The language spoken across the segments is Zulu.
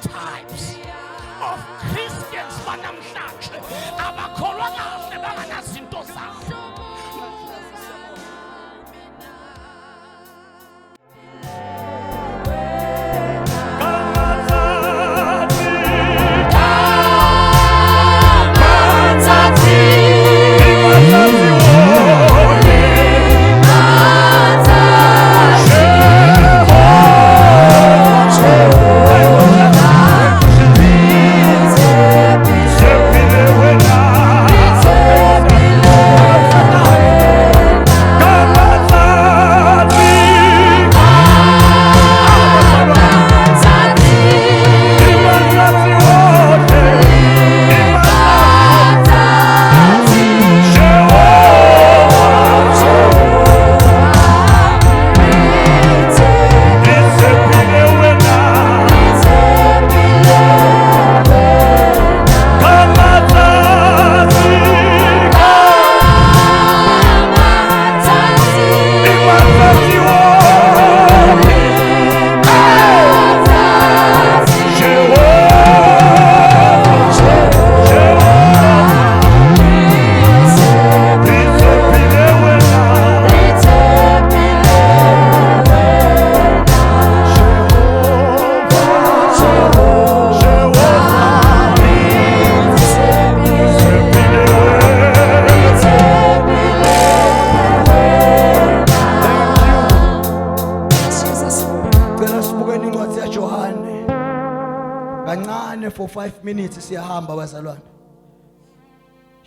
Types of Christians banamhlanje abakholwa kahle banganazinto zabo. For 5 minutes siyahamba bazalwane.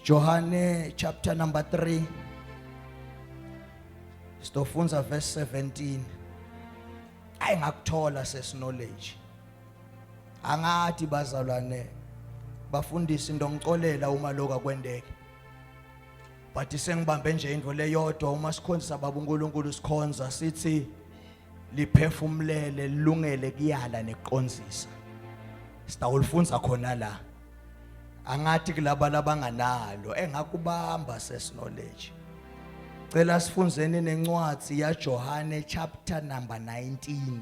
Johane chapter number 3. Stofunza verse 17. Ayingakuthola ses knowledge. Angathi bazalwane bafundisi ndongicolela uma lokho kwendeke. But sengibambe nje into leyodwa uma sikhonza baba uNkulunkulu sikhonza sithi liphefumulele lungele kuyala neqonzisa. Sitawulifunza khona la. Angathi kulaba labanganalo engakubamba ses knowledge. Cela sifunzeni nencwadi ya Johane chapter number 19.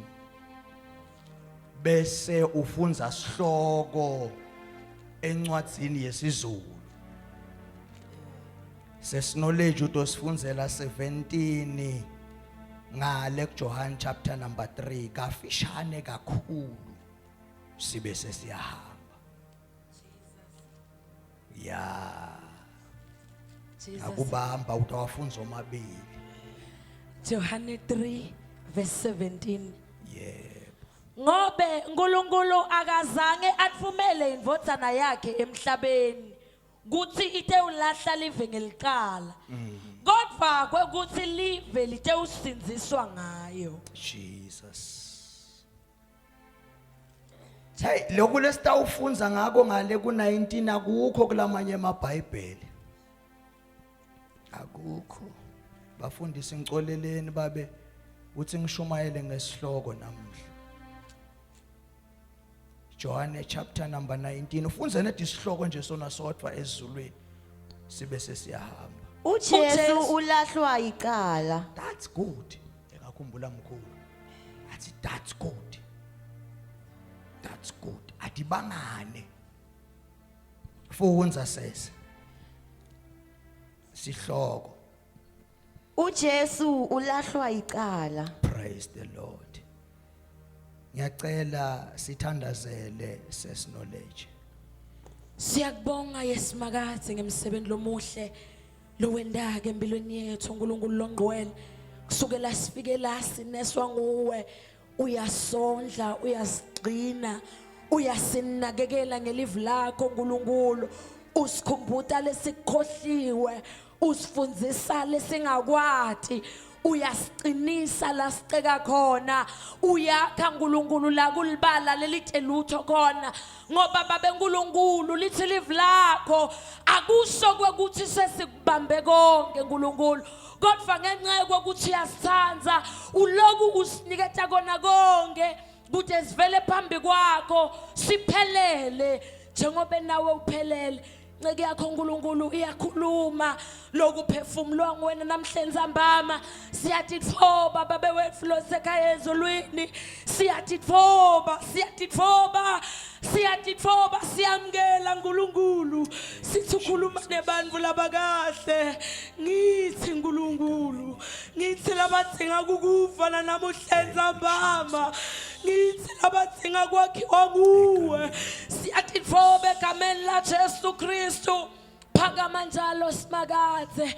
Bese ufunza sihloko encwadini yesiZulu. Ses knowledge utosifunzela 17 ngale Johane chapter number 3 kafishane kakhulu. Sibe sesiyahamba. Ya. Akubamba utawafunza omabili. Johane 3 verse 17. Yebo. Ngobe uNkulunkulu akazange atfumele indvodzana yakhe emhlabeni kuthi ite ulahla live ngeliqala. Kodwa kwekuthi live lite usindziswa ngayo. Jesus. Hey, lokhu lesitawufunza ngako ngale ku19 akukho kulamanye amaBhayibheli. Akukho. Bafundisi ngicoleleni babe uthi ngishumayele ngesihloko namuhla. Johane chapter number 19 ufunze nedi sihloko nje sona sodwa ezulwini sibe sesiyahamba. uJesu ulahlwa icala. That's good. Engakhumbula mkhulu. Athi that's good. That's good. Adibangane. Funza sese. Sihloko. uJesu ulahlwa icala. Praise the Lord. Ngiyacela sithandazele ses knowledge. Siyakubonga yesimakazi ngemsebenzi lomuhle lowendaka empilweni yethu uNkulunkulu longqwele kusukela sifike la sineswa nguwe uyasondla uyasigcina uyasinakekela ngelive lakho uNkulunkulu usikhumbuta lesikhohliwe usifundzisa lesingakwati uyasiqinisa la siceka khona, uyakha nkulunkulu la kulibala lelite lutho khona, ngoba babe nkulunkulu lithi live lakho akusho kwekuthi sesikubambe konke nkulunkulu, kodwa ngenxa yokuthi uyasithanda uloku usiniketa kona konke kude sivele phambi kwakho siphelele njengoba nawe uphelele. Nceke yakho nkulunkulu iyakhuluma lokuphefumulwa ngwena namhlanje ntambama, siyatitfoba babe wethu losekhaya ezulwini, siyatitfoba siyamkela nkulunkulu, sithi ukhuluma nebantfu labakahle. Ngithi nkulunkulu, ngithi labadzinga kukufa namuhlanje ntambama, ngithi labadzinga kwakhiwa kuwe, siyatitfoba egameni la Jesu Kristu. Phakama njalo simakathe,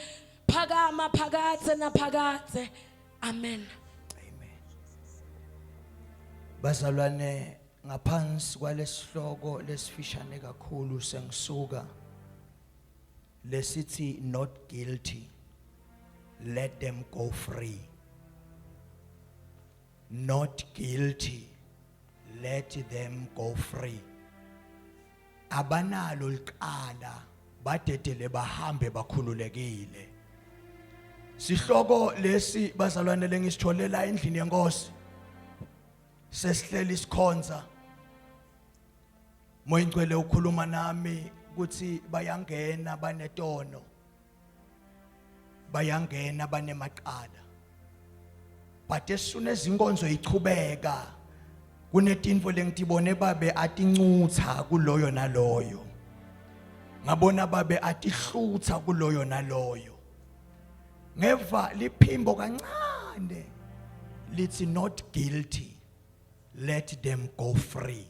phakama phakathe naphakathe. Amen. Bazalwane, ngaphansi kwalesihloko lesifishane kakhulu sengisuka lesithi not guilty, let them go free. Not guilty, let them go free. Abanalo liqala badedele bahambe bakhululekile. Sihloko lesi bazalwane lengisitholela endlini yenkosi, sesihleli isikhonza. Moya ngcwele ukhuluma nami ukuthi bayangena banetono, bayangena banemacala, but esune izinkonzo ichubeka kunetinto lengitibone babe atincutha kuloyo naloyo, ngabona babe atihlutha kuloyo naloyo, ngeva liphimbo kancane lithi not guilty, let them go free.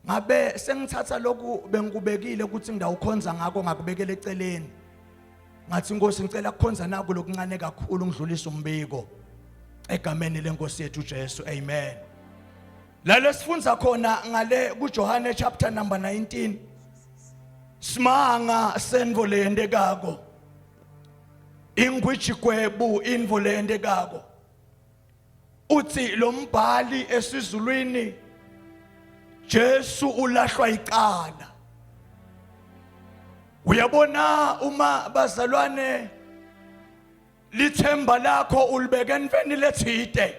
Ngabe sengithatha lokhu bengikubekile ukuthi ngidawukhonza ngako ngakubekela eceleni, ngathi Nkosi ngicela kukhonza nako lokuncane kakhulu ngidlulisa umbiko egameni lenkosi yethu Jesu. Amen. Lalo sifunza khona ngale kuJohane chapter number 19, simanga senvo leyendekako, ingwijikwebu invo leyendekako. Uthi lo mbhali esizulwini Jesu ulahlwa icala. Uyabona uma bazalwane lithemba lakho ulibeke enveni lethide,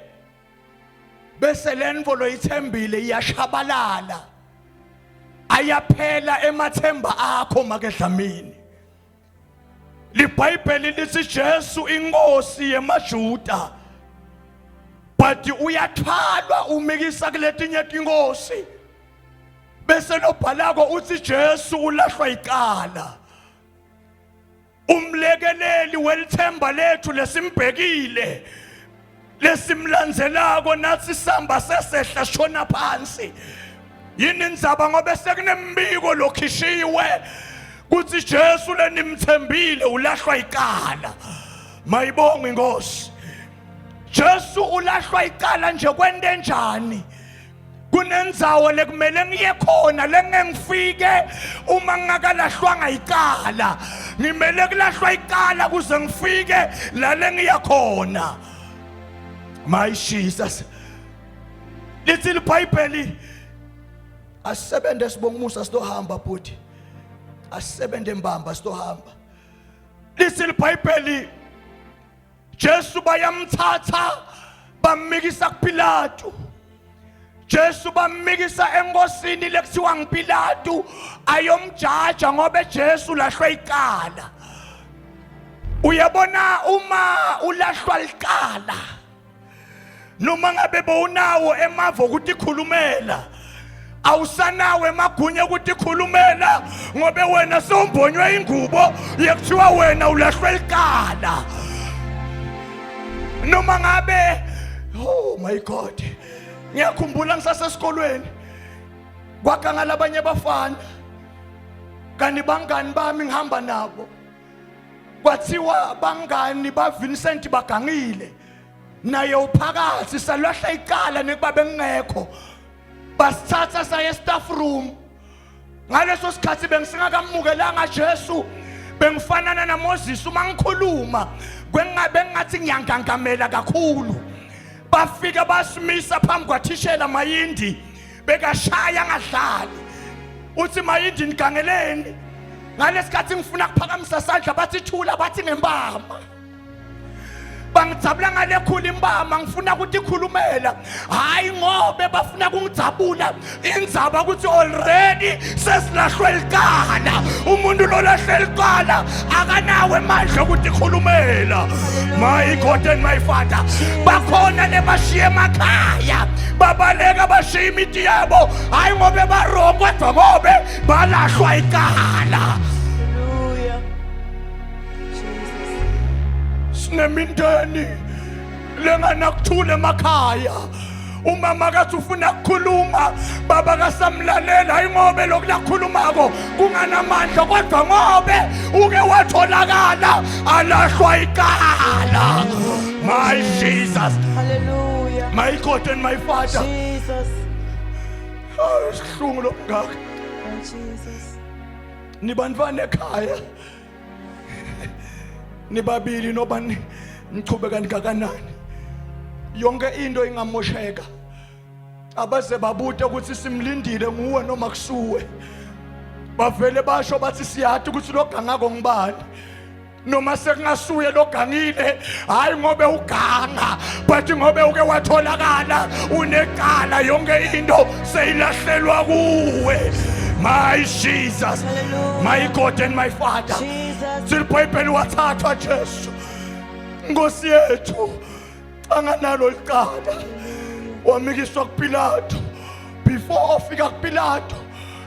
bese lenvo loyithembile iyashabalala, ayaphela emathemba akho makedlamini. LiBhayibheli lithi Jesu inkosi yemaJuda, but uyathwalwa umikisa kuletinye tinkosi, bese lobhalako uthi Jesu ulahlwa icala. Umlekeleli welithemba lethu lesimbhekile, lesimlandzelako nathi samba sesehla shona phansi, yini indzaba ngobe sekunembiko lokhishiwe kuthi Jesu lenimthembile ulahlwa icala. Mayibonge Nkosi. Jesu ulahlwa icala nje kwente njani? Kunendzawo lekumele ngiye khona lengengifike uma ngingakalahlwanga icala, ngimele kulahlwa icala kuze ngifike la lengiya khona. My Jesus. Lithi iBhayibheli asebende sibonga Musa sitohamba bhuti, asebende mbamba sitohamba. Lithi iBhayibheli Jesu bayamthatha bamikisa kuPilato. Jesu bamikisa enkosini lekuthiwa nguPilato ayomjaja ngoba Jesu lahlwa icala. Uyabona uma ulahlwa icala, noma ngabe bowunawo emava ukuthi khulumela, awusanawe emagunya ukuthi khulumela ngobe wena sombonywe ingubo yekuthiwa wena ulahlwa icala. Noma ngabe, oh my God, ngiyakhumbula ngisasesikolweni kwakangala abanye abafana kanti bangani bami ngihamba nabo, kwathiwa bangani ba Vincent bagangile naye uphakathi salwahla icala nekuba bengekho, basithatha saye staff room. Ngaleso sikhathi bengisingakamukelanga Jesu, bengifanana naMoses uma ngikhuluma kwengabe ngathi ngiyangangamela kakhulu. Bafika basimisa phambi kwathishela Mayindi bekashaya ngadlali. Uthi Mayindi nigangeleni. Ngalesikhathi ngifuna kuphakamisa sandla bathi thula bathi ngembama. Bangijabula ngale khulu imbama ngifuna ukuthi ikhulumela. Hayi ngobe bafuna kungidzabula indzaba ukuthi already sesilahlwe ilikala. Umuntu lo lahle ilikala akanawe manje ukuthi ikhulumela. My God and my Father. Bakhona lebashiye emakhaya. Babaleka bashiya imithi yabo. Hayi ngobe barongo kodwa ngobe balahlwa ilikala. Sinemindeni lenganakuthula emakhaya. Umama kathi ufuna ukukhuluma, baba kasamlalela hayi ngobe lokulakhulumako kunganamandla kodwa ngobe uke watholakala alahlwa ikala. My Jesus. Hallelujah. My God and my Father. Jesus. Sihlungu lomngaka. Oh, Jesus. Nibanvane ekhaya. Nibabili nobani nichubeka kangakanani. Yonke into ingamosheka. Abaze babute ukuthi simlindile nguwe noma kusuwe. Bavele basho bathi siyathi ukuthi logangako ngibani. Noma sekungasuye logangile hayi ngobe uganga but ngobe uke watholakala unekala yonke into seyilahlelwa kuwe. My Jesus. Hallelujah. My God and my Father. Jesus. Silibhayibheli wathathwa Jesu. Nkosi yethu anganalo iqala. Wamikiswa kuPilato. Before ofika kuPilato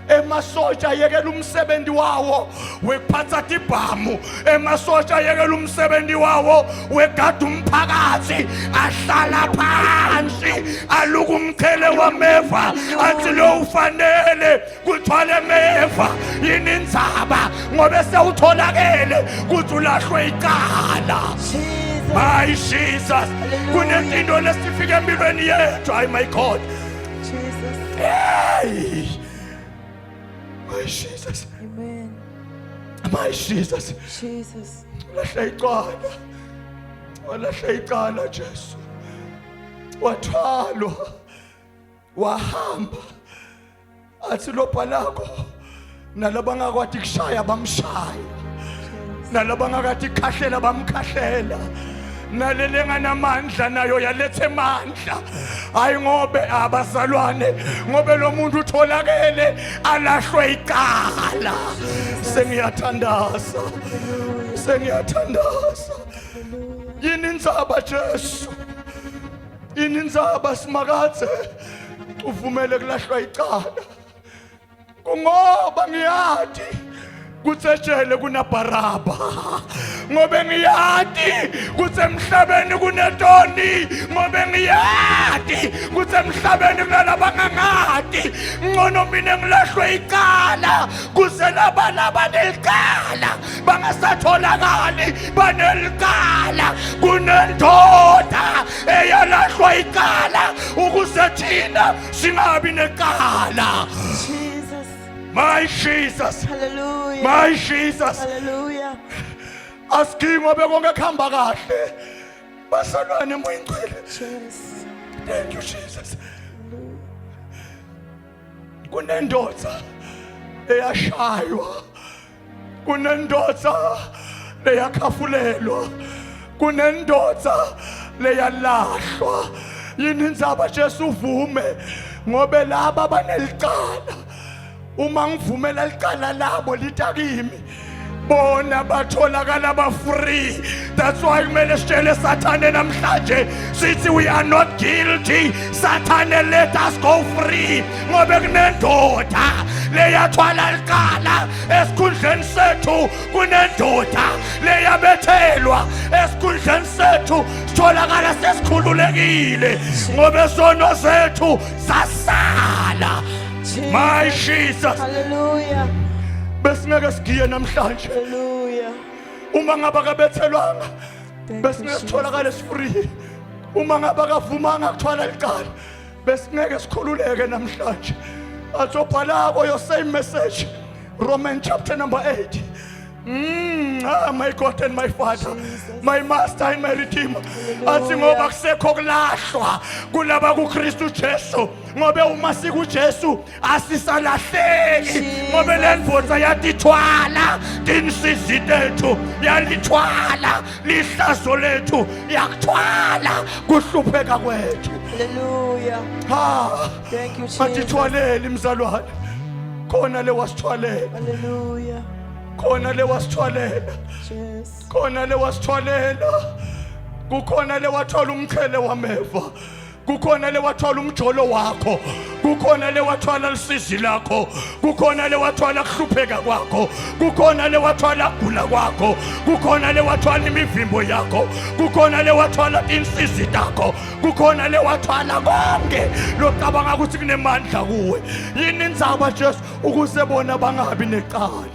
emasotsha ayekela umsebenzi wawo wekuphatha ibhamu. Emasotsha ayekela umsebenzi wawo wegada umphakathi ahlala phansi aluka umqhele wameva athi lo ufanele kuthwale meva yini indzaba ngobe sewutholakele kuthi ulahlwe icala. My Jesus. Kunezinto lesifika empilweni yethu. Hayi my God. Jesus. Hey. My Jesus. Amen. My Jesus. Jesus. Lahle icala. Walahle icala Jesu. Wathwalwa. Wahamba. Athi lopha lakho nalabangakwathi kushaya bamshaya. Nalabangakwathi khahlela bamkhahlela. Nalelenga namandla nayo yalethe mandla. Hayi ngobe abazalwane ngobe lo muntu utholakele alahlwe icala. Sengiyathandaza. Sengiyathandaza. Yini indzaba Jesu? Yini indzaba simakathe uvumele kulahlwa icala? Kungoba ngiyathi kutsejele kunaBaraba. Ngobe ngiyati kuthi emhlabeni kunetoni. Ngobe ngiyati kuthi emhlabeni kunalabangangati. Ngcono mina ngilahlwe icala kuze laba nelicala bangasatholakali banelicala. Kunendoda eyalahlwa icala ukuze thina singabi necala. Jesus. My Jesus. Hallelujah. My Jesus. Hallelujah. Asikho bekonke khamba kahle. Basalwane moyingcwele. Jesus. Thank you Jesus. Kunendoda eyashaywa. Kunendoda leyakhafulelwa. Kunendoda leyalahlwa. Yini indzaba Jesu uvume ngobe laba banelicala. Uma ngivumela licala labo litakimi bona batholakala ba free. That's why kumele sitshele Sathane namhlanje sithi we are not guilty. Sathane, let us go free ngobe kunendoda leyathwala licala esikhundleni sethu. Kunendoda leyabethelwa esikhundleni sethu. Sitholakala sesikhululekile ngobe sono zethu sasala. My Jesus. Hallelujah. Besingeke sigiye namhlanje. Hallelujah. Uma ngaba kabethelwanga besingeke sitholakale sifree. Uma ngaba kavumanga kuthwala licala besingeke sikhululeke namhlanje. Athobhalako your same message Romans chapter number 8 My God and my Father, my Master and my Redeemer. Athi ngoba kusekho kulahlwa kulaba kuKristu Jesu, ngobe uma sikuJesu asisalahleki, ngobe lendvodza yatithwala tinsizi tethu, yalithwala lihlazo lethu, yakuthwala kuhlupheka kwethu. Hallelujah. Thank you, Jesus. Matithwalele mzalwane, khona le wasithwalela. Hallelujah. Khona le wasithwalela, Yes. khona le wasithwalela, kukhona le wathola umqhele wameva, kukhona le wathola umjolo wakho, kukhona le wathola lisizi lakho, kukhona le wathola kuhlupheka kwakho, kukhona le wathola kugula kwakho, kukhona le wathola imivimbo yakho, kukhona le wathola insizi takho, kukhona le wathola konke locabanga ukuthi kunemandla kuwe. Yini indzaba Jesu ukuze bona bangabi neqala.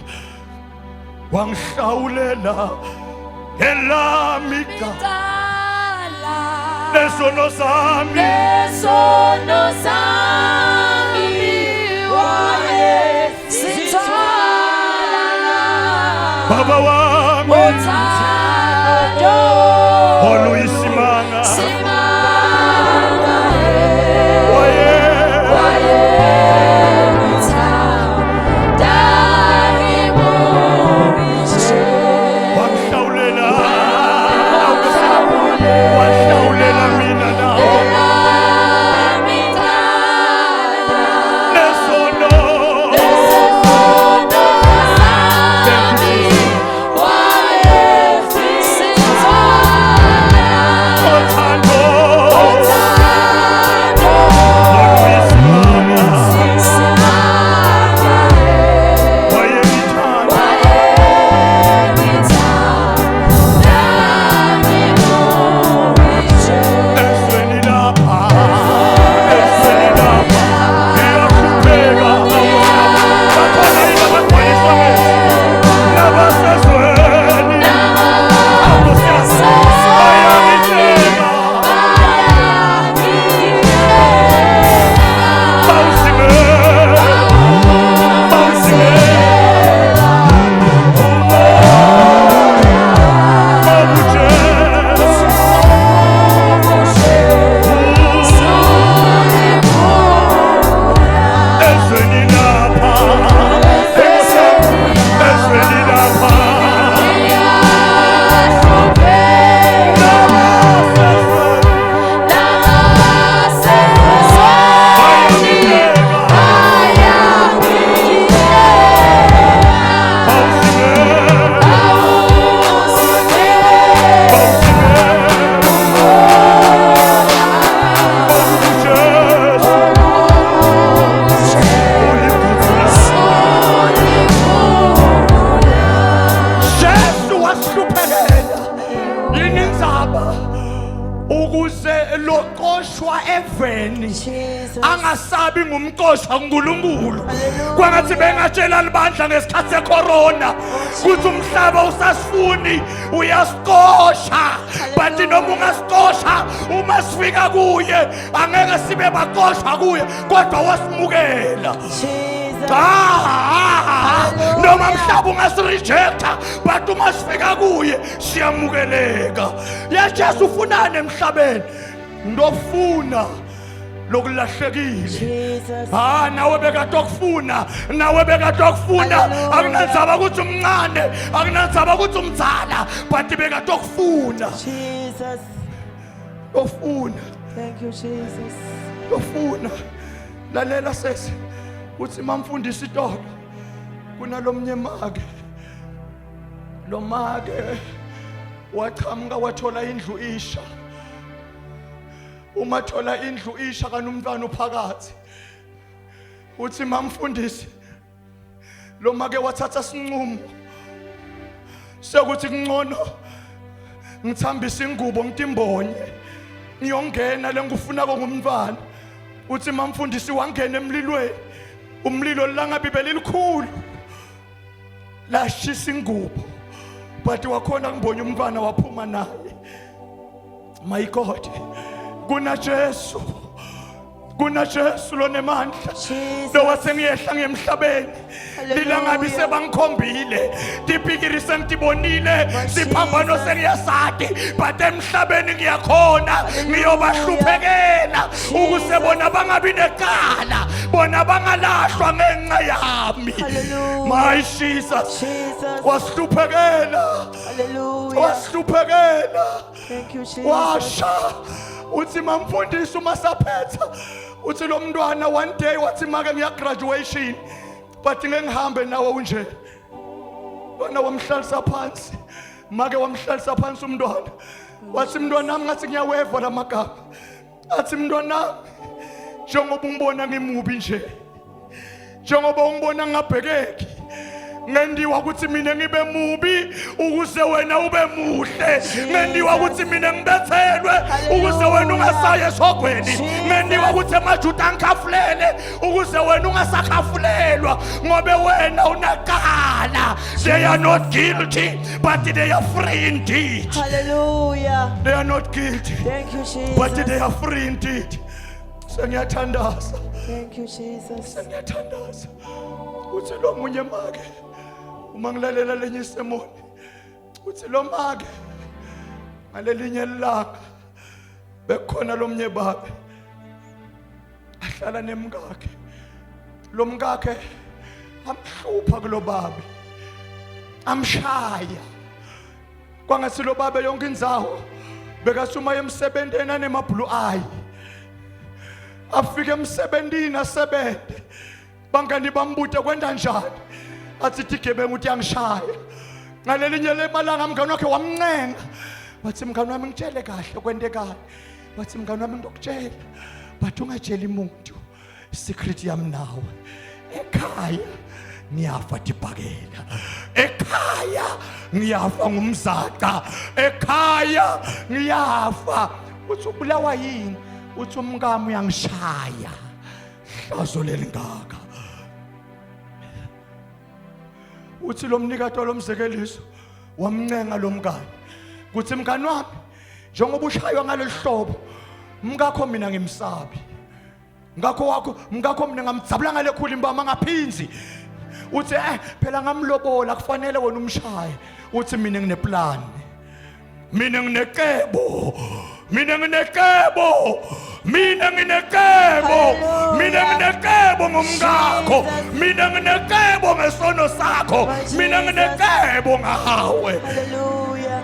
Wangihlawulela elami icala lesono sami wasithwalela Baba wami uthando oluyisimanga simanga wahlawulela mina nawe lesono othando oluyisimanga esweni lapha ngiyahlupheka bakhona yini abagcwaliswa nabasezweni bayangitshela bawusimela ezweni lapha ezweni lapha Jesu wasihluphekela. Yini indzaba ukuze loqoshwa eveni Jesus. angasabi ngumqoshwa uNkulunkulu. Kwangathi bengatshela libandla ngesikhathi secorona kuthi umhlaba usasifuni uyasiqosha, but noma ungasiqosha uma sifika kuye angeke sibe baqoshwa kuye kodwa wasimukela. Jesus. Noma mhlaba ungasirejecta but uma sifika kuye siyamukeleka. Yesu ufunani emhlabeni? Ndofuna lokulahlekile. Jesus. Nawe bekade okufuna, nawe bekade okufuna, Hallelujah. akunandzaba ukuthi umncane, akunandzaba ukuthi umdzala, but bekade okufuna. Jesus. Ofuna, Thank you, Jesus. ofuna. Lalela sesi. Uthi mamfundisi Tolo kunalomnye make, lo make waqhamuka wathola indlu isha. Uma thola indlu isha kanomntwana uphakathi, uthi mamfundisi lo make wathatha sinqumo sekuthi kungcono ngithambisa ingubo ngitimbonye ngiyongena lengufuna ngumntwana. Uthi mamfundisi wangena emlilweni, umlilo langabibeli likhulu lashisa ingubo, but wakhona ngibonye umntwana waphuma naye. My God, kuna Jesu kuna Jesu lonemandla Jesus. lowasengiyehla ngemhlabeni Hallelujah. lilangabi sebangikhombile tipikiri sengitibonile siphambano Jesus. sengiyasadi but emhlabeni ngiyakhona ngiyobahluphekela ukuze bona bangabi nekala bona bangalahlwa ngenxa yami. Hallelujah. My Jesus Jesus. wasihluphekela Hallelujah. wasihluphekela Thank you, Jesus. washa uthi mamfundisi uma saphetha uthi lo mntwana one day wathi make ngiya graduation but ngihambe nawe unje wena wamhlalisa phansi make wamhlalisa phansi umntwana wathi mntwana nami ngathi ngiyaweva lamagama athi mntwana njengoba ungibona ngimubi nje njengoba ungibona ngingabhekeki ngendiwa ukuthi mina ngibe mubi ukuze wena ube muhle ngendiwa ukuthi mina ngibethelwe ukuze wena ungasaye esogweni ngendiwa ukuthi amajuda angikhafulele ukuze wena ungasakhafulelwa ngobe wena unakala. They are not guilty but they are free indeed. Hallelujah. They are not guilty Thank you, Jesus. but they are free indeed. Sengiyathandaza Thank you, Jesus. sengiyathandaza uthi lo munye make uma ngilalela lenye isemoni uthi lo make ngalelinye ilanga bekhona lomnye babe ahlala nemkakhe lo mkakhe amhlupha kulo babe amshaya kwangathi lo babe yonke indzawo bekasuma emsebentini anemabhulu ayi afike emsebentini asebenze bangani bambude kwenda njani athi tigebengu uthi angishaya ngalelinye lemalanga mngani wakhe wamncenga wathi mngani wami ngitshele kahle kwentekayo wathi mngani wami ngikutshela but ungatsheli umuntu secret yami nawe ekhaya niyafa dibhakela ekhaya ngiyafa ngumzaca ekhaya ngiyafa uthi ubulawa yini uthi umkami uyangishaya hlazo lelingaka uthi lo mnikado lomzekeliso wamncenga lo mngani kuthi mngani wami njengoba ushaywa ngaleli hlobo mngakho mina ngimsabi mngakho mina ngamdzabula ngale khulu imbama ngaphinzi uthi phela ngamlobola kufanele wena umshaye uthi mina ngineplan mina nginekebo ngomngakho mina nginekebo ngesono sakho mina nginekebo ngawe. Hallelujah.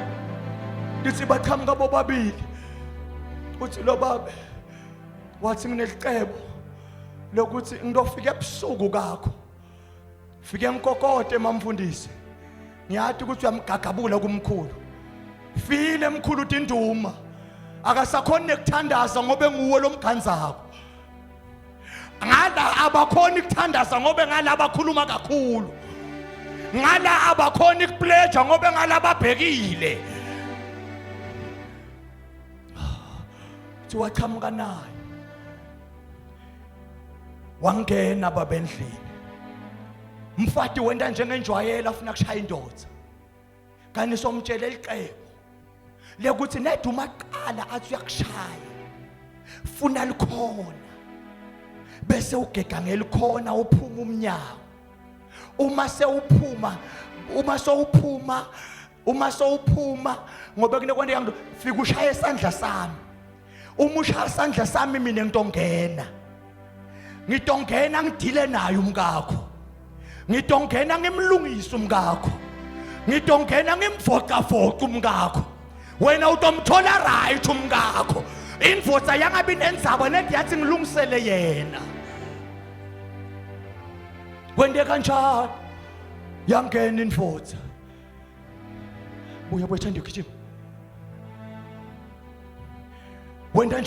Lithi baqhamuka bobabili uthi lo babe wathi ngineliqebo lokuthi ngidofika ebusuku kakho fike ngikokode mamfundisi ngiyathi ukuthi uyamgagabula kumkhulu file mkhulu uthi induma akasakhona ukuthandaza ngobe nguwe lomganzako ngala abakhona ukuthandaza ngobe ngala abakhuluma kakhulu ngala abakhona ukupledge ngobe ngala babhekile waqhamuka naye wangena babendlini mfati wenda njengenjwayela afuna kushaya indoda kanti somtshela iqebo lekuthi neduma qala athi uyakushaya funa likhona bese ugega ngelikhona uphuma umnyango uma sowuphuma ngoba kunekwande yangu fika ushaya isandla sami uma ushaya isandla sami mina ngitongena ngidile naye umkakho ngitongena ngimlungisa umkakho ngitongena ngimvoca umkakho wena utomthola right umkakho indvodza yangabi nenzaba nedi yathi ngilungisele yena kwende kanjani yangena indvodza buya bwethanda ukujima wenda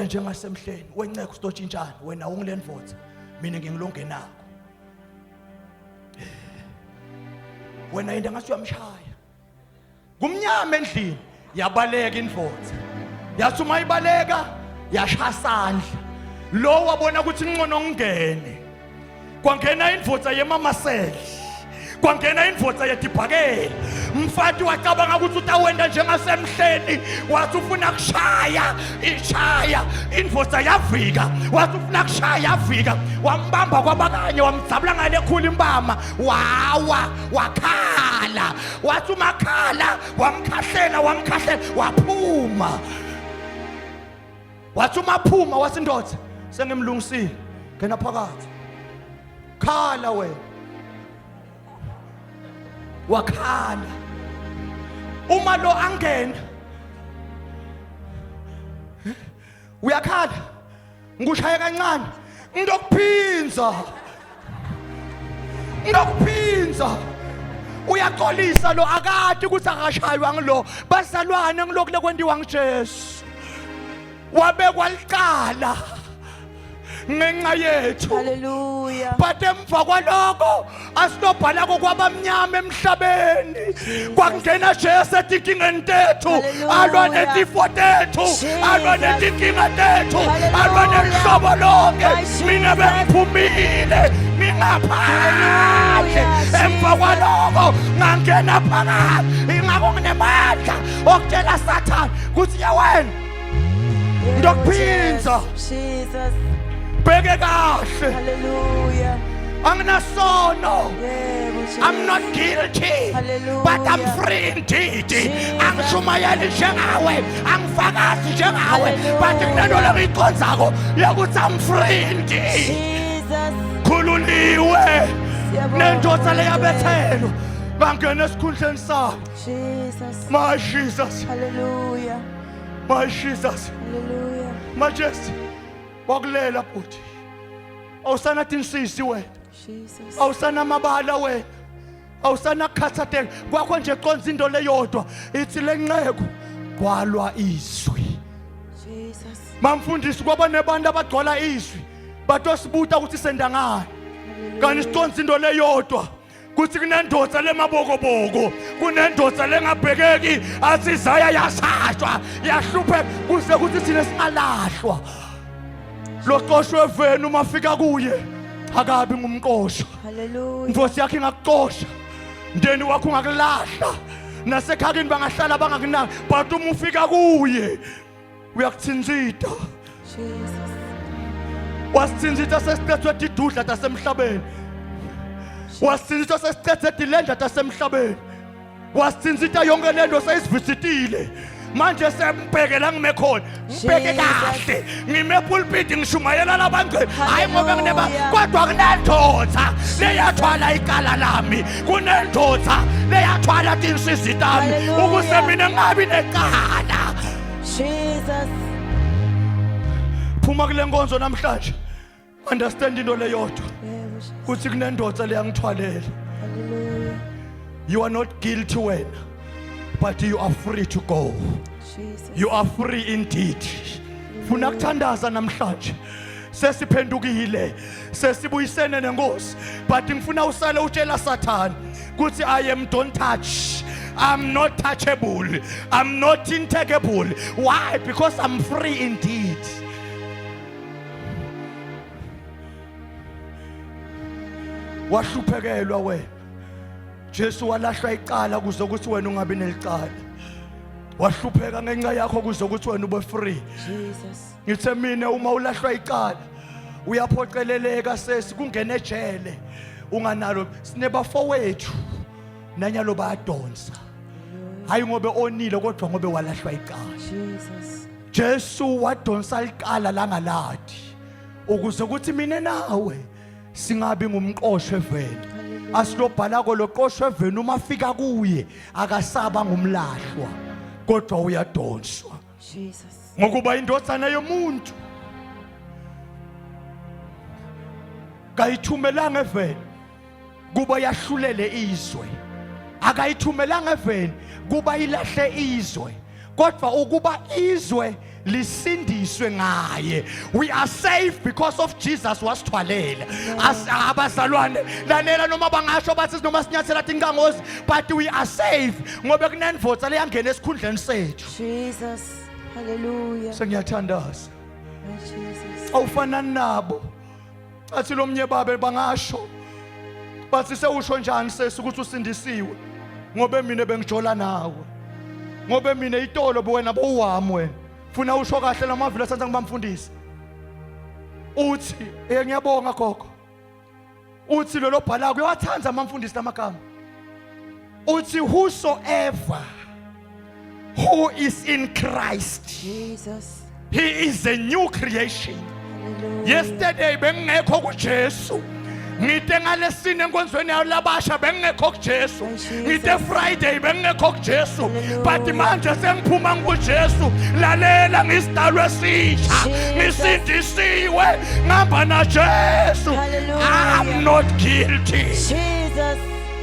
njengasemhleni wenceka usitotshintshana wena ungilendvodza mina ngingilongenako wena into ngase uyamshaya kumnyama endlini yabaleka indvodza yathi uma ibaleka yashaya sandla lo wabona ukuthi ngcono ngene kwangena indvodza yemamaseli kwangena indvodza yedibhakela Mfati wacabanga ukuthi utawenda njengasemhleni, wathi ufuna kushaya, ishaya, indvosa yavika, wathi ufuna kushaya yavika, wambamba kwabakanye wamdzabula ngale khulu imbama, wawa wakhala, wathi umakhala wamkhahlela waphuma. Wathi umaphuma wathi ndoda sengimlungisile ngena phakathi. Khala wena. Wakhala. Uma lo angena uyakhala ngikushaya kancane ngizokuphinza uyaxolisa lo akade ukuthi akashaywa ngilo bazalwane ngilokhu lekwendiwa ngiJesu wabekwa licala ngenxa yethu. Hallelujah. But emva kwaloko asinobhala kwabamnyama emhlabeni kwangena Jesu etikingeni tethu, alwa netifo tethu, alwa netinkinga tethu, alwa nelihlobo lonke. Mina bengiphumile ngingaphandle, emva kwaloko ngangena phakathi. Ingakho nginemandla okutshela Satan ukuthi yewena ngizokuphinza. Jesus. Bheke kahle. Hallelujah. Anginasono. Yeah, I'm not guilty, Hallelujah. but I'm free indeed. Angishumayeli njengawe, angifakazi njengawe, but nginento lengiyikhonzako yokuthi I'm free indeed. Jesus. Khululiwe nendoda leyabethelwa bangena esikhundleni sayo. Jesus. My Jesus, Hallelujah. my Jesus, Hallelujah. Majesty. Wakulela bhuti. Awusana tinsisi wena. Jesus. Awusana mabala wena. Awusana khathateka. Kwakho nje qonza into leyodwa. Ithi lenqeko kwalwa izwi. Jesus. Mamfundisi kwaba nebantu abagcola izwi. Batosibuta ukuthi senda ngani. Kanti siqonza into leyodwa. Kuthi kunendoda lemabokoboko, kunendoda lengabhekeki, asizaya yashashwa, yahluphe kuze kuthi thina singalahlwa. Lo qoshwe venu mafika kuye akabi ngumqosho. Hallelujah. Inkosi yakhe ingakuqosha, ndeni wakho ungakulahla, nasekhakini bangahlala bangakunaki, but uma ufika kuye uyakuthinzita. Jesus. Wasithinzita sesiqethwe idudla tasemhlabeni, wasithinzita sesiqethwe idilendla tasemhlabeni, wasithinzita yonke lento seyisivisitile. Manje sembheke la ngime khona ngibheke kahle ngime pulpit ngishumayela labangcwele hayi ngoba ngineba kodwa kunendoda leyathwala ikala lami, kunendoda leyathwala tinsisi tami ukuze mina ngabi necala. Jesus. Phuma kule nkonzo namhlanje understand into leyodwa Yeah, Jesus. kuthi kunendoda leyangithwalela. Hallelujah. You are not guilty wena, but you are free to go. Jesus. You are free indeed. Funa kuthandaza namhlanje. Sesiphendukile, sesibuyisene nenkosi, but ngifuna usale utshela Satan kuthi I am don't touch. I'm not touchable. I'm not intakeable. Why? Because I'm free indeed. Wahluphekelwa wena. Jesu walahla icala kuze ukuthi wena ungabi nelicala. Wahlupheka ngenxa yakho kuze ukuthi wena ube free. Jesus. Ngithe mina uma ulahlwa icala uyaphoqeleleka sesi kungena ejele unganalo sinebafowethu nanyalo bayadonsa. Hayi ngobe onile kodwa ngobe walahlwa icala. Jesus. Jesu wadonsa icala langaladi ukuze ukuthi mina nawe singabi ngumqoshwe vele. Asilobhala koloqoshwe vele uma fika kuye akasaba ngumlahlwa kodwa uyadonswa. Jesus. Ngokuba indodana yomuntu kayithumelanga eveni kuba yahlulele izwe, akayithumelanga eveni kuba ilahle izwe, kodwa ukuba izwe lisindiswe ngaye. We are safe because of Jesus wasithwalela. Abazalwane lalela noma bangasho bathi noma sinyathela tinkangozi, but we are safe ngoba kunenvoza leyangena esikhundleni sethu. Jesus. Hallelujah. Sengiyathandaza My Jesus. awufana nabo athi lo mnye babe bangasho bathi sewusho njani sesi ukuthi usindisiwe. ngobe mina bengijola nawe ngobe mina itolo wena bowami wena funa usho kahle lamavila senza ngibamfundisi uthi ngiyabonga gogo uthi lo bhala uyawathanza amamfundisi lamagama uthi whosoever who is in Christ Jesus. he is a new creation. Hallelujah. Yesterday bengekho kuJesu ngite ngalesine enkonzweni yayo labasha bengekho kuJesu ngite Friday bengekho kuJesu but manje sengiphuma kuJesu lalela ngisidalwe esisha ngisindisiwe ngamba na Jesu. I'm not guilty. Jesus.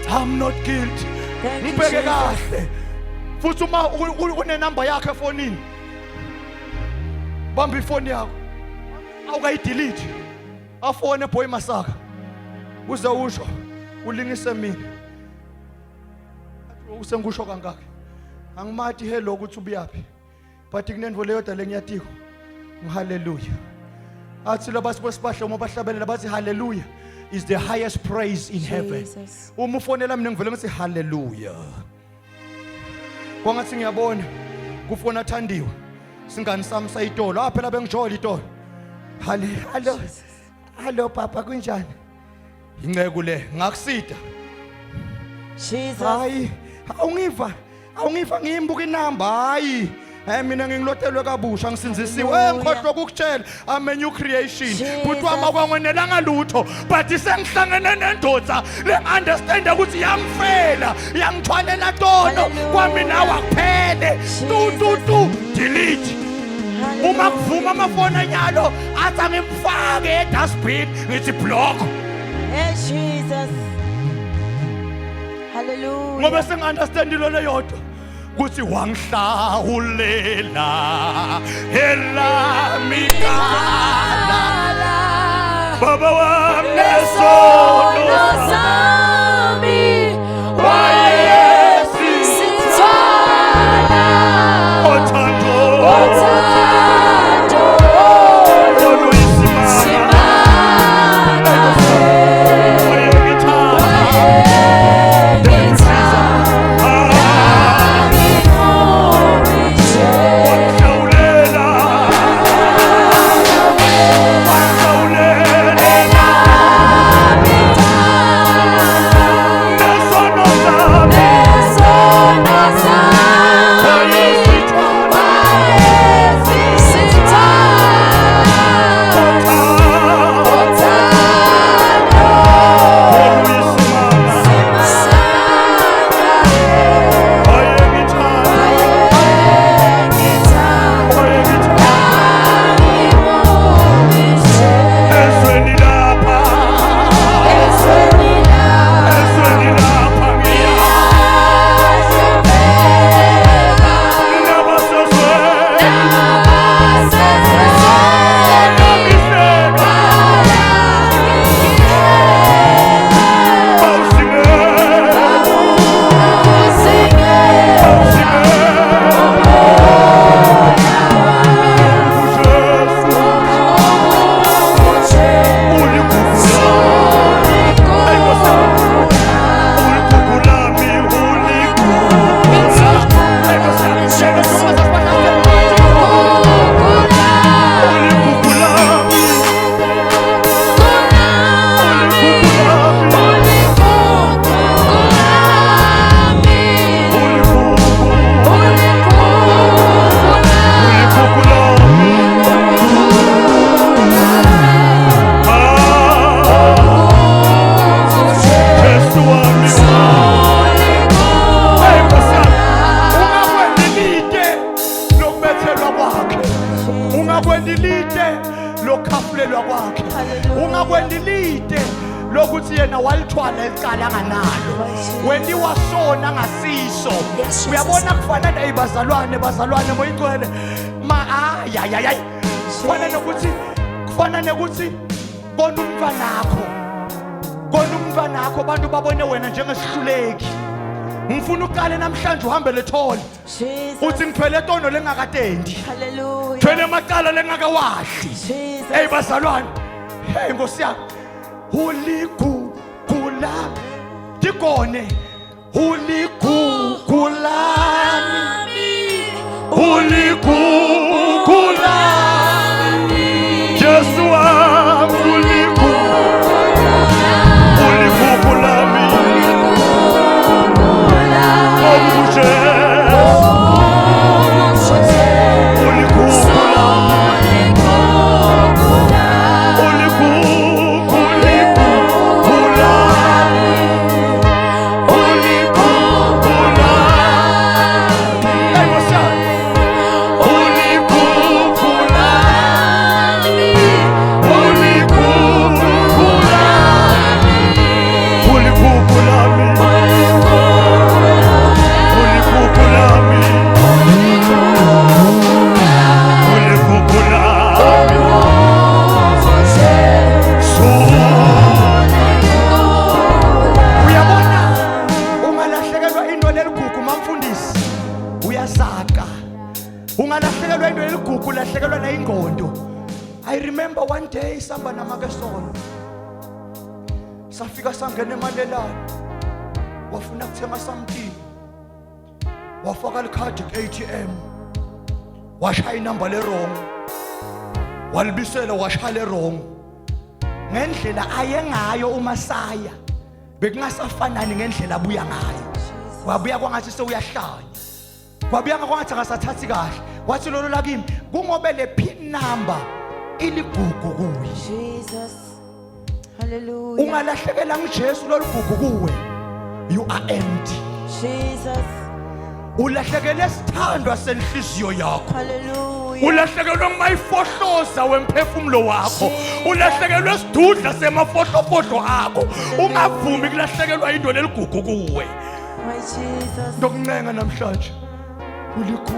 I'm not guilty. Thank you, Ngibheke Jesus. kahle futhi uma une number yakhe efonini bamba ifoni yakho awukayidelete afone boy Masaka uze usho ulingise mina usengisho kangaka angimathi hello ukuthi ubuyapi but kunenvo leyo dale ngiyatiko ngihaleluya athi labasibahle uma bahlabelela bathi hallelujah is the highest praise in heaven. Uma ufonela mina ngivele ngithi hallelujah kwangathi ngiyabona kufona thandiwe singani sami sayitolo phela bengijola itolo hallo papa kunjani ingeke le ngakusida Jesus. hayi awungiva ngimbuka inamba hayi mina ngingilotelwe kabusha ngisinzisiwe ngikhohlwa ukukutshela I'm a new creation but wama kwangwenelanga lutho but sengihlangene nendoda le understand ukuthi yangifela yangithwalela tono kwami nawe akuphele tu delete uma kuvuma amafoni anyalo athi ngimfake edustbin ngithi block. Hey, Jesus. Hallelujah. Ngoba sengi-understand lo leyodwa kuthi wangihlawulela elami icala baba wami nesono sami wayesithwala othando lokhafulelwa kwakhe ungakwendilite lokuthi yena walithwala icala nganalo wendiwasona ngasiso uyabona kufanele bazalwane moyigcwele ayayayay kufanele ukuthi kona umntwanakho bantu babone wena njengesihluleki ngifuna uqale namhlanje uhambe lethole uthi ngithwele tono lengakatendi Hallelujah. thwele macala lengakawahli hey bazalwane hey Nkosi yami uligugula dikone uligugula lami, uligugu lami, Jesu wami uligugu lami, I remember one day samba namakesona safika sangena emalelane wafuna ukuthenga something wafaka ikhadi ku-ATM washaya inamba le wrong walibisela washaya le wrong ngendlela ayengayo uMasaya bekungasafanani ngendlela abuya ngayo wabuya kwangathi sewuyahlanya wabuya kwangathi akasathathi kahle wathi lolo lakimi kungobe le pin number iligugu kuwe Jesus. Hallelujah. Ungalahlekela ngiJesu loligugu kuwe you are empty. Jesus. Ulahlekele sithandwa senhliziyo yakho. Hallelujah. Ulahlekelwe ngumayifohloza wemphefumulo wakho. Ulahlekelwe sidudla semafohlofohlo akho. Ungavumi kulahlekelwa into leligugu kuwe. My Jesus. Ndokuncenga namhlanje uligugu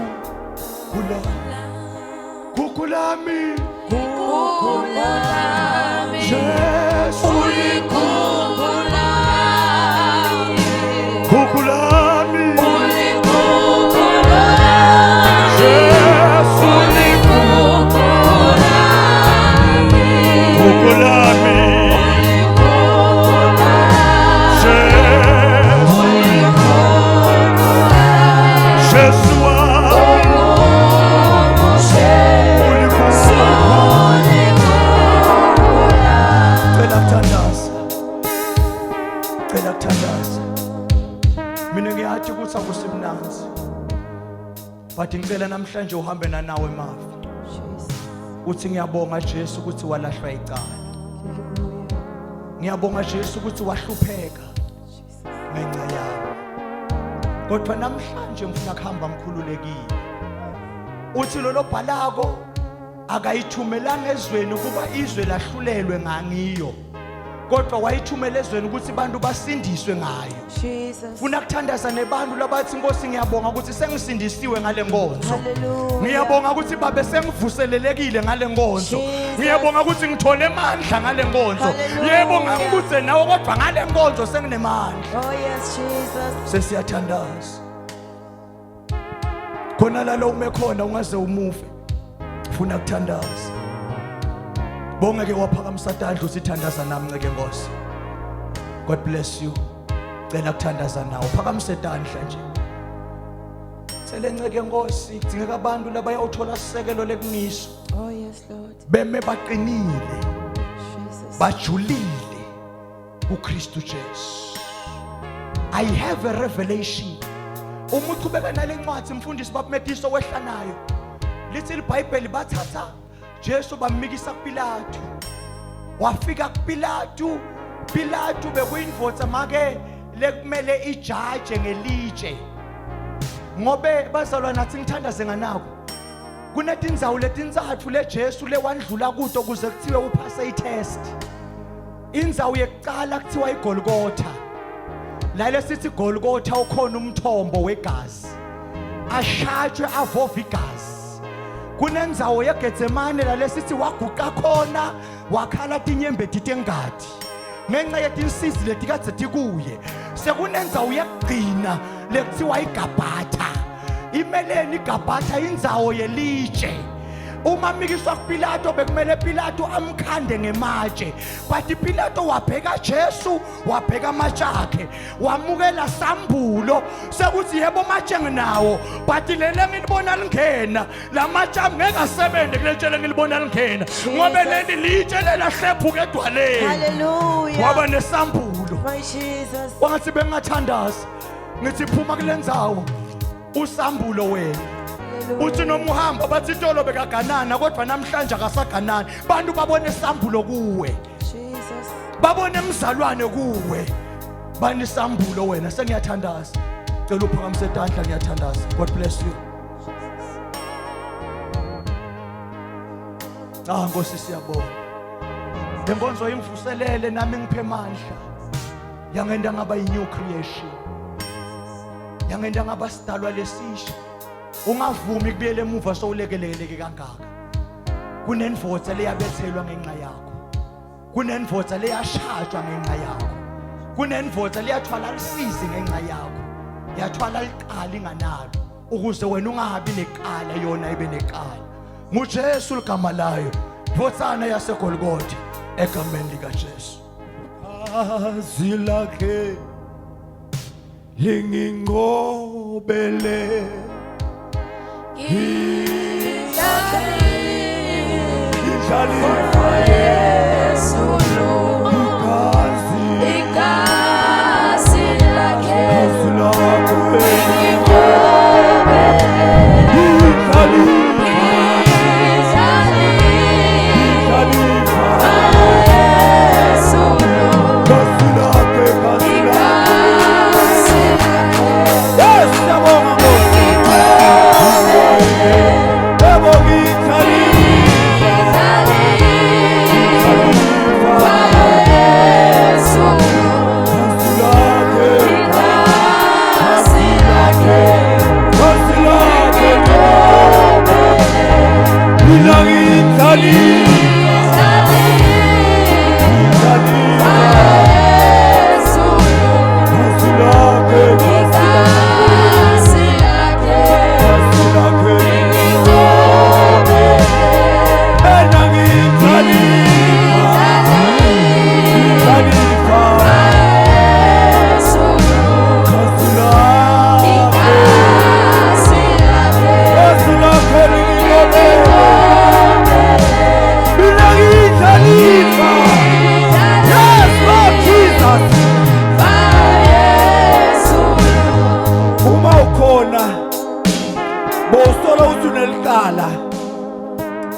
lami Jesu uligugu lami Jesu uligugu lami Jesu but ngicela namhlanje uhambe nawe mavi uthi ngiyabonga Jesu ukuthi walahlwa icala ngiyabonga Jesu ukuthi wahlupheka ngenxa yami kodwa namhlanje ngifuna kuhamba ngikhululekile uthi lolo bhalako akayithumelanga ezweni ukuba izwe lahlulelwe ngangiyo kodwa wayithumela ezweni ukuthi abantu basindiswe ngayo Jesus. Funa kuthandaza nebantu labathi Nkosi ngiyabonga ukuthi sengisindisiwe ngale nkonzo. Hallelujah. Ngiyabonga ukuthi babe sengivuselelekile ngale nkonzo. Ngiyabonga ukuthi ngithole amandla ngale nkonzo. Yebo ngakubuthe nawe kodwa ngale nkonzo senginemandla. Oh yes, Jesus. Sesiyathandaza. Khona la ume khona ungaze umuve. Funa kuthandaza. Bonke ke waphakamisa tandla usithandaza nami nceke Nkosi. God bless you. Cela kuthandaza nawe phakamise tandla nje. Cela nceke Nkosi kudingeka abantu labayawuthola sisekelo lekumiso. Oh yes, Lord. Beme baqinile. Jesus. Bajulile uKristu Jesu. I have a revelation. Uma uqhubeka nalencwadi mfundisi babumediso wehlanayo. Lithi iBhayibheli bathatha Jesu bamikisa kuPilato. Wafika kuPilato, Pilato bekuyindvodza make lekumele ijaje ngelitshe. Ngobe bazalwa nathi ngithandaze nganako. Kunetindzawo letintsatfu leJesu lewandlula kuto kuze kuthiwe uphase itest. Indzawo yekuqala kuthiwa iGolgotha. La lesithi Golgotha ukhona umthombo wegazi. Ashajwe avova igazi. Kunendzawo yeGetsemane la lesithi waguqa khona wakhala tinyembeti tengadi. Ngenxa yetinsizi letikadze tikuye. Sekunendzawo yekugcina lekuthiwa iGabatha. Imeleni iGabatha indzawo yelitshe. uma mikiswa kuPilato bekumele Pilato amkhande ngematshe, but Pilato wabheka Jesu, wabheka amatshe akhe, wamukela sambulo sekuthi yebo amatshe nginawo, but lele ngilibona lingena lamatshe angeke asebenze kulentshele ngilibona lingena ngoba leli litshe lelahlephuka edwaleni. Hallelujah. Waba nesambulo. My Jesus. Wangathi bengathandaza ngithi phuma kulendzawo usambulo wena. Uthi noma uhamba bathi itolo bekaganana kodwa namhlanje akasaganani. Bantu babone isambulo kuwe. Jesus. Babone emzalwane kuwe. Bani isambulo wena sengiyathandaza. Cela uphakamise isandla ngiyathandaza. God bless you. Nkosi siyabonga. Lenkonzo imvuselele nami ngiphe amandla. Yangenda ngaba yi-new creation. Yangenda ngaba sidalwa lesisha. Ungavumi kubuyela emuva sowulekeleleke kangaka. Kunenvotsa leyabethelwa ngenxa yakho. Kunenvotsa leyashajwa ngenxa yakho. Kunenvotsa leyathwala lisizi ngenxa yakho. Yathwala liqala inganalo ukuze wena ungabi neqala yona ibe neqala. NguJesu ligama layo. Votsana yaseGolgotha egameni likaJesu. Gazi lakhe lingingqobele.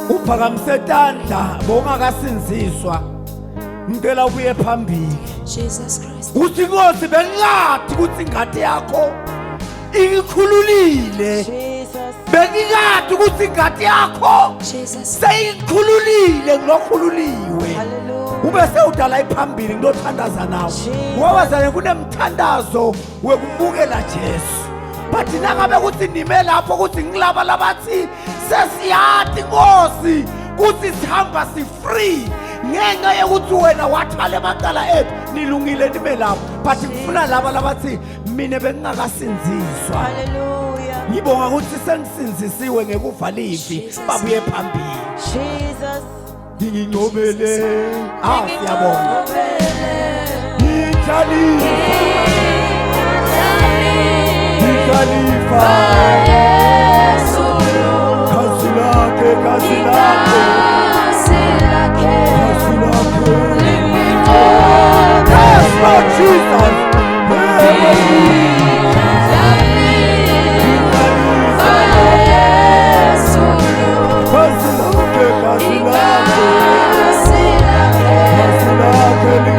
Uphakamsetandla bongakasinziswa ngicela ubuye phambili. Jesus Christ. Uthi Nkosi bengathi ukuthi ingadi yakho ikhululile. Jesus. Bengingathi ukuthi ingadi yakho Jesus. seyikhululile ngilokhululiwe. Hallelujah. Ube sewudala iphambili ngilothandaza nawe. Ngoba zane kunemthandazo wekubukela Jesu. But nangabe kuthi nime lapho ukuthi ngilaba labathi sesiyathi Nkosi kuthi sihamba si free ngenxa yokuthi wena wathwala amacala ethu nilungile nime lapho. But ngifuna laba labathi mina bengingakasinziswa. Hallelujah. Ngibonga ukuthi sengisinzisiwe ngekufa livi babuye phambili. Jesus. Ngingqobele siyabonga. Ithali Khalifa Yesu Kasilake Kasilake Yes, Lord Jesus. Kasilake